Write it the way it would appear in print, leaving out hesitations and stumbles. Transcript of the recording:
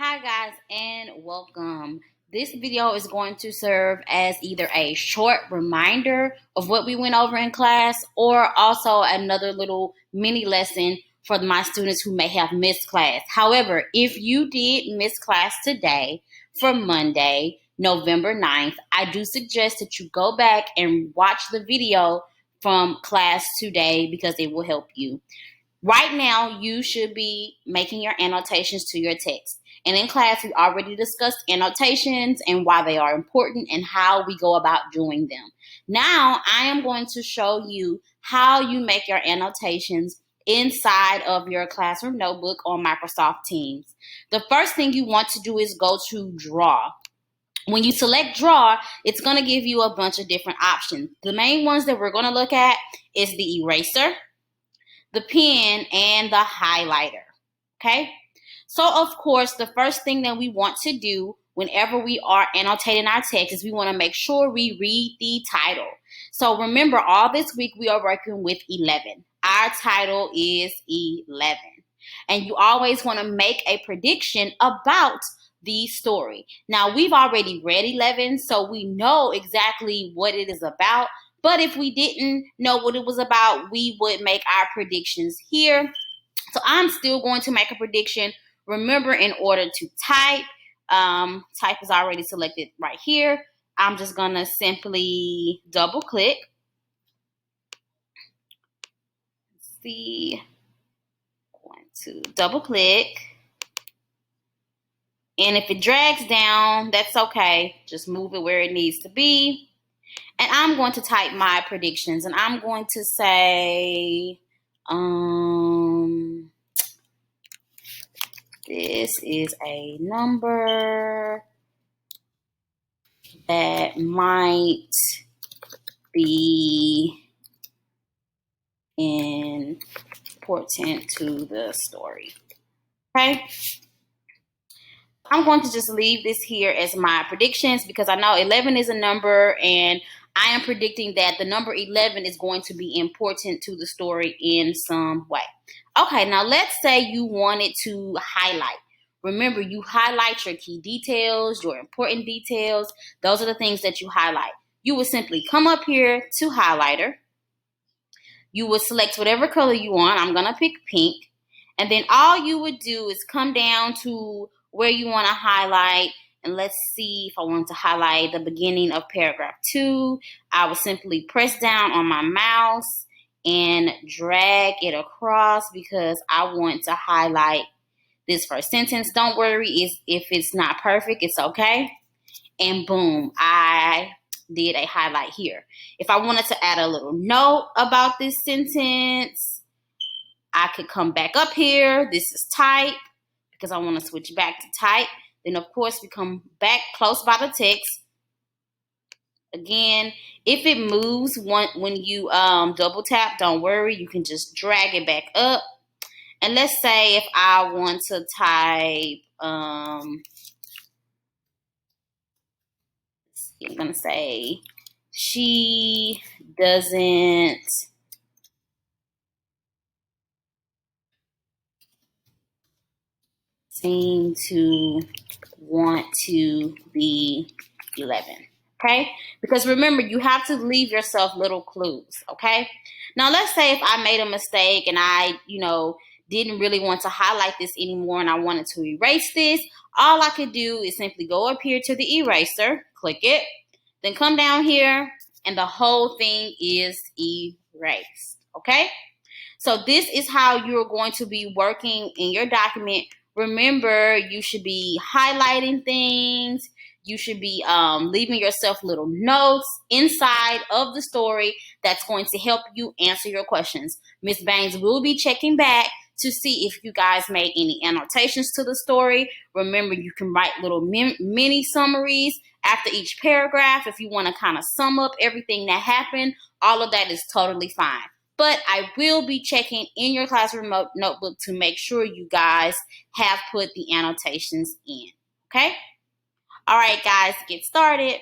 Hi guys and welcome. This video is going to serve as either a short reminder of what we went over in class or also another little mini lesson for my students who may have missed class. However, if you did miss class today for Monday, November 9th, I do suggest that you go back and watch the video from class today because it will help you. Right now, you should be making your annotations to your text. And in class, we already discussed annotations and why they are important and how we go about doing them. Now, I am going to show you how you make your annotations inside of your classroom notebook on Microsoft Teams. The first thing you want to do is go to Draw. When you select Draw, it's going to give you a bunch of different options. The main ones that we're going to look at is the eraser, the pen, and the highlighter. Okay? So, of course, the first thing that we want to do whenever we are annotating our text is we want to make sure we read the title. So, remember, all this week we are working with 11. Our title is 11. And you always want to make a prediction about the story. Now, we've already read 11, so we know exactly what it is about. But if we didn't know what it was about, we would make our predictions here. So I'm still going to make a prediction. Remember, in order to type, type is already selected right here. I'm just going to simply double click. Let's see. Going to double click. And if it drags down, that's okay. Just move it where it needs to be. And I'm going to type my predictions. And I'm going to say, this is a number that might be important to the story. Okay? I'm going to just leave this here as my predictions because I know 11 is a number and I am predicting that the number 11 is going to be important to the story in some way. Okay, now let's say you wanted to highlight. Remember, you highlight your key details, your important details. Those are the things that you highlight. You would simply come up here to highlighter. You would select whatever color you want. I'm going to pick pink. And then all you would do is come down to where you want to highlight. And let's see if I want to highlight the beginning of paragraph 2. I will simply press down on my mouse and drag it across because I want to highlight this first sentence. Don't worry if it's not perfect, it's okay. And boom, I did a highlight here. If I wanted to add a little note about this sentence, I could come back up here. This is type because I want to switch back to type. Then, of course, we come back close by the text. Again, if it moves when you double tap, don't worry. You can just drag it back up. And let's say if I want to type, I'm going to say, she doesn't seem to want to be 11. Okay? Because remember, you have to leave yourself little clues. Okay? Now, let's say if I made a mistake and I, didn't really want to highlight this anymore and I wanted to erase this, all I could do is simply go up here to the eraser, click it, then come down here, and the whole thing is erased. Okay? So this is how you're going to be working in your document. Remember, you should be highlighting things. You should be leaving yourself little notes inside of the story that's going to help you answer your questions. Miss Baines will be checking back to see if you guys made any annotations to the story. Remember, you can write little mini summaries after each paragraph if you want to kind of sum up everything that happened. All of that is totally fine. But I will be checking in your classroom notebook to make sure you guys have put the annotations in. Okay? All right, guys, get started.